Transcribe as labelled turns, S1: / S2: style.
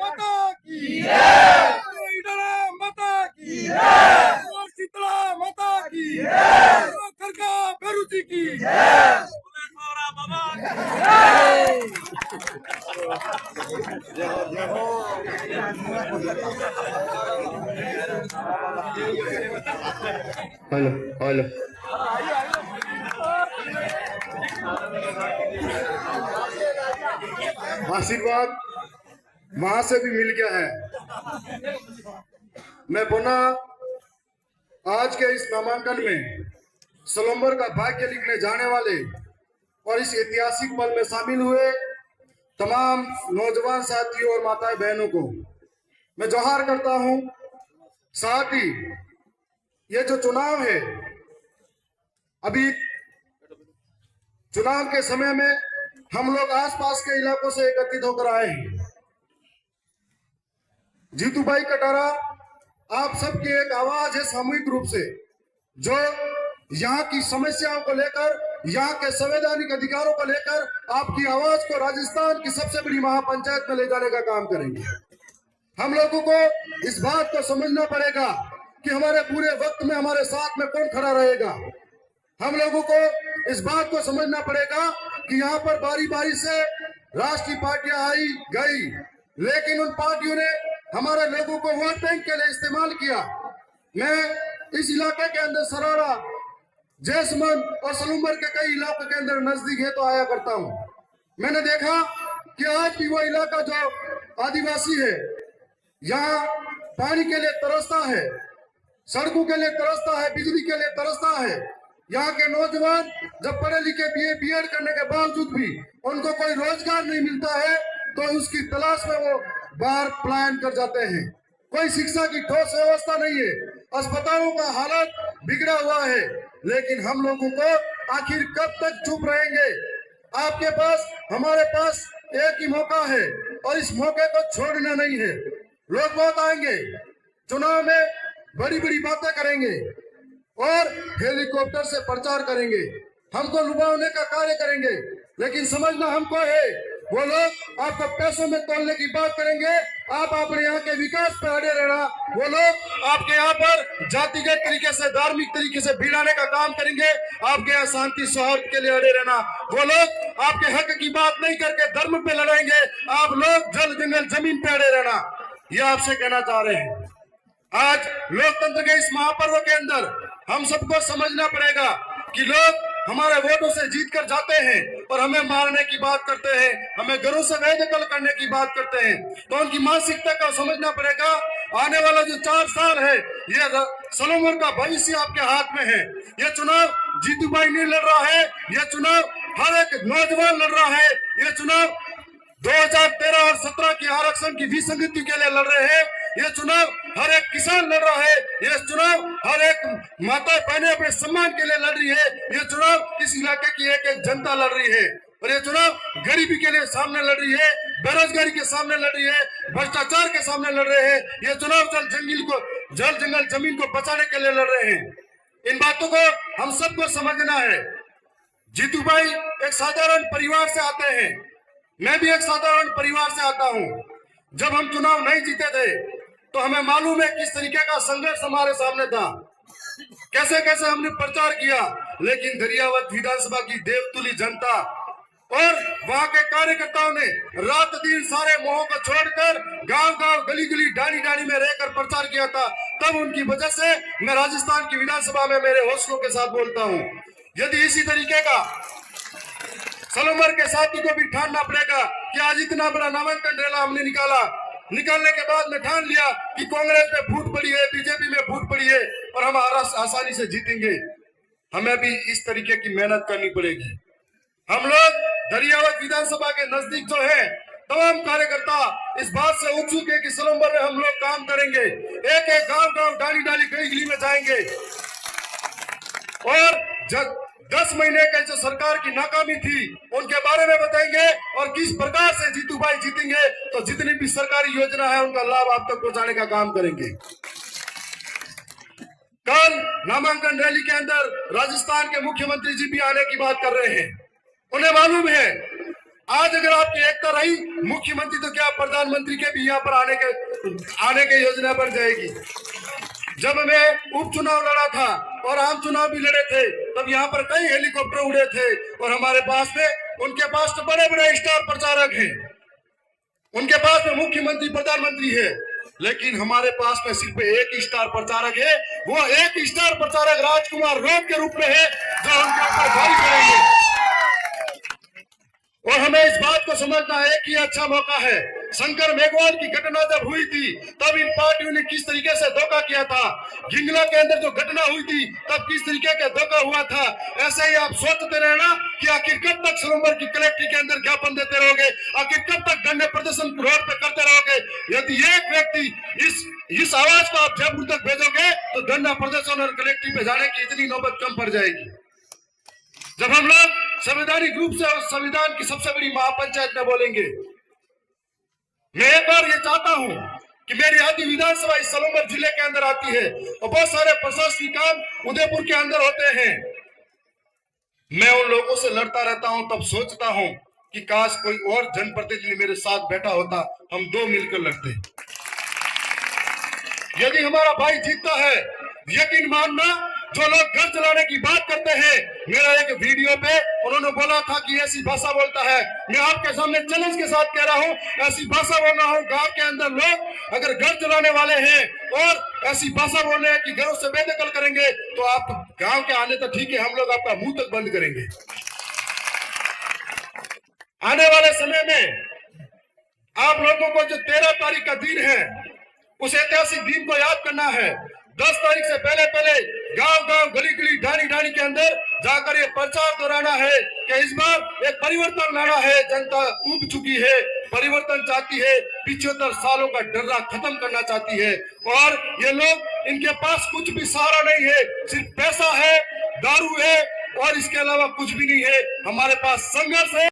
S1: माता की जय, ईडरा माता की जय, शीतला माता की जय, खरगा बेरुजी की जय, बाबा
S2: हेलो हेलो आशीर्वाद वहां से भी मिल गया है। मैं पुनः आज के इस नामांकन में सलोम्बर का भाग्य लिखने जाने वाले और इस ऐतिहासिक पल में शामिल हुए तमाम नौजवान साथियों और माताएं बहनों को मैं जोहार करता हूं। साथ ही ये जो चुनाव है, अभी चुनाव के समय में हम लोग आसपास के इलाकों से एकत्रित होकर आए हैं। जीतू भाई कटारा आप सबकी एक आवाज है सामूहिक रूप से, जो यहाँ की समस्याओं को लेकर, यहाँ के संवैधानिक अधिकारों को लेकर आपकी आवाज को राजस्थान की सबसे बड़ी महापंचायत में ले जाने का काम करेंगे। हम लोगों को इस बात को समझना पड़ेगा कि हमारे पूरे वक्त में हमारे साथ में कौन खड़ा रहेगा। हम लोगों को इस बात को समझना पड़ेगा कि यहाँ पर बारी बारी से राष्ट्रीय पार्टियां आई गई, लेकिन उन पार्टियों ने हमारे लोगों को वोट बैंक के लिए इस्तेमाल किया। मैं इस इलाके के अंदर सराड़ा, जैसमंद और सलूम्बर के कई इलाकों के अंदर नजदीक है तो आया करता हूँ। मैंने देखा कि आज भी वो इलाका जो आदिवासी है, यहाँ पानी के लिए तरसता है, सड़कों के लिए तरसता है, बिजली के लिए तरसता है। यहाँ के नौजवान जब पढ़े लिखे बीएड करने के बावजूद भी उनको कोई रोजगार नहीं मिलता है तो उसकी तलाश में वो बाहर पलायन कर जाते हैं। कोई शिक्षा की ठोस व्यवस्था नहीं है, अस्पतालों का हालत बिगड़ा हुआ है, लेकिन हम लोगों को आखिर कब तक चुप रहेंगे। आपके पास, हमारे पास एक ही मौका है और इस मौके को छोड़ना नहीं है। लोग बहुत आएंगे, चुनाव में बड़ी बड़ी बातें करेंगे और हेलीकॉप्टर से प्रचार करेंगे, हमको लुभावने का कार्य करेंगे, लेकिन समझना हमको है वो लोग आपको पैसों में तोलने की बात करेंगे। आप अपने यहाँ के विकास पर अड़े रहना, वो लोग आपके यहाँ पर जातिगत तरीके से, धार्मिक तरीके से भिड़ाने का काम करेंगे। आपके यहाँ शांति सौहार्द के लिए अड़े रहना, वो लोग आपके हक की बात नहीं करके धर्म पे लड़ेंगे। आप लोग जल जंगल जमीन पे अड़े रहना, ये आपसे कहना चाह रहे हैं। आज लोकतंत्र के इस महापर्व के अंदर हम सबको समझना पड़ेगा कि लोग हमारे वोटों से जीत कर जाते हैं और हमें मारने की बात करते हैं, हमें घरों से बेदखल करने की बात करते हैं, तो उनकी मानसिकता को समझना पड़ेगा। आने वाला जो 4 साल है, ये सलोम्बर का भविष्य आपके हाथ में है। ये चुनाव जीतू भाई नहीं लड़ रहा है, ये चुनाव हर एक नौजवान लड़ रहा है। ये चुनाव 2013 और 17 की आरक्षण की विसंगति के लिए लड़ रहे हैं। ये चुनाव हर एक किसान लड़ रहा है, ये चुनाव हर एक माता बहनें अपने सम्मान के लिए लड़ रही है, ये चुनाव इस इलाके की एक एक जनता लड़ रही है, और ये चुनाव गरीबी के लिए सामने लड़ रही है, बेरोजगारी के सामने लड़ रही है, भ्रष्टाचार के सामने लड़ रहे हैं। ये चुनाव जल जंगल जमीन को बचाने के लिए लड़ रहे हैं। इन बातों को हम सबको समझना है। जीतू भाई एक साधारण परिवार से आते हैं, मैं भी एक साधारण परिवार से आता हूँ। जब हम चुनाव नहीं जीते थे तो हमें मालूम है किस तरीके का संघर्ष हमारे सामने था, कैसे कैसे हमने प्रचार किया, लेकिन दरियावत विधानसभा की देवतुली जनता और वहां के कार्यकर्ताओं ने रात दिन सारे मोहों को छोड़कर गांव गांव गली गली डाणी डाणी में रहकर प्रचार किया था। तब उनकी वजह से मैं राजस्थान की विधानसभा में मेरे हौसलों के साथ बोलता हूँ। यदि इसी तरीके का सलोम्बर के साथी को भी ठानना पड़ेगा कि आज इतना बड़ा नामांकन रैला हमने निकालने के बाद में ठान लिया कि कांग्रेस में फूट पड़ी है, बीजेपी में फूट पड़ी है और हम आसानी से जीतेंगे, हमें भी इस तरीके की मेहनत करनी पड़ेगी। हम लोग दरियावत विधानसभा के नजदीक जो है, तमाम कार्यकर्ता इस बात से उत्सुक है कि सलोम्बर में हम लोग काम करेंगे, एक एक गांव गांव डाली डाली गली गली में जाएंगे और 10 महीने के जो सरकार की नाकामी थी उनके बारे में बताएंगे और किस प्रकार से जीतू भाई जीतेंगे, तो जितनी भी सरकारी योजना है उनका लाभ आप तक पहुंचाने का काम करेंगे। कल नामांकन रैली के अंदर राजस्थान के मुख्यमंत्री जी भी आने की बात कर रहे हैं। उन्हें मालूम है आज अगर आपकी एकता रही, मुख्यमंत्री तो क्या प्रधानमंत्री के भी यहाँ पर आने के योजना बन जाएगी। जब मैं उपचुनाव लड़ा था और आम चुनाव भी लड़े थे, तब यहाँ पर कई हेलीकॉप्टर उड़े थे और हमारे पास में, उनके पास तो बड़े बड़े स्टार प्रचारक हैं, उनके पास में मुख्यमंत्री प्रधानमंत्री है, लेकिन हमारे पास में सिर्फ एक स्टार प्रचारक है। वो एक स्टार प्रचारक राजकुमार रोड के रूप में है, जो उनके ऊपर भारी करेंगे। और हमें इस बात को समझना है कि अच्छा मौका है। शंकर मेघवाल की घटना जब हुई थी, तब इन पार्टियों ने किस तरीके से धोखा किया था। गिंगला के अंदर जो घटना हुई थी, तब किस तरीके का धोखा हुआ था। ऐसे ही आप सोचते रहना कि आखिर कब तक सोमवार की कलेक्ट्री के अंदर ज्ञापन देते रहोगे, आखिर कब तक धरने प्रदर्शन रोड पे करते रहोगे। यदि एक व्यक्ति इस आवाज को आप जयपुर तक भेजोगे, तो धरना प्रदर्शन और कलेक्ट्री पे जाने की इतनी नौबत कम पड़ जाएगी। जब हम लोग संवैधानिक रूप से और संविधान की सबसे बड़ी महापंचायत में बोलेंगे, मैं एक बार ये चाहता हूं कि मेरी आदि विधानसभा इस सोलंबर जिले के अंदर आती है और बहुत सारे प्रशासनिक काम उदयपुर के अंदर होते हैं। मैं उन लोगों से लड़ता रहता हूं, तब सोचता हूं कि काश कोई और जनप्रतिनिधि मेरे साथ बैठा होता, हम दो मिलकर लड़ते। यदि हमारा भाई जीतता है, यकीन मानना, जो लोग घर चलाने की बात करते हैं, मेरा एक वीडियो पे उन्होंने बोला था कि ऐसी भाषा बोलता है। मैं आपके सामने चैलेंज के साथ कह रहा हूं, ऐसी भाषा बोल रहा हूं। गांव के अंदर लोग अगर घर चलाने वाले हैं और ऐसी भाषा बोल रहे हैं कि घरों से बेदखल करेंगे, तो आप गांव के आने तो ठीक है, हम लोग आपका मुंह तक बंद करेंगे। आने वाले समय में आप लोगों को जो 13 तारीख का दिन है, उस ऐतिहासिक दिन को याद करना है। 10 तारीख से पहले गांव गांव, गली गली, ढाणी ढाणी के अंदर जाकर ये प्रचार दोहराना है कि इस बार एक परिवर्तन लाना है। जनता उब चुकी है, परिवर्तन चाहती है, 75 सालों का डर्रा खत्म करना चाहती है। और ये लोग, इनके पास कुछ भी सहारा नहीं है, सिर्फ पैसा है, दारू है और इसके अलावा कुछ भी नहीं है। हमारे पास संघर्ष है।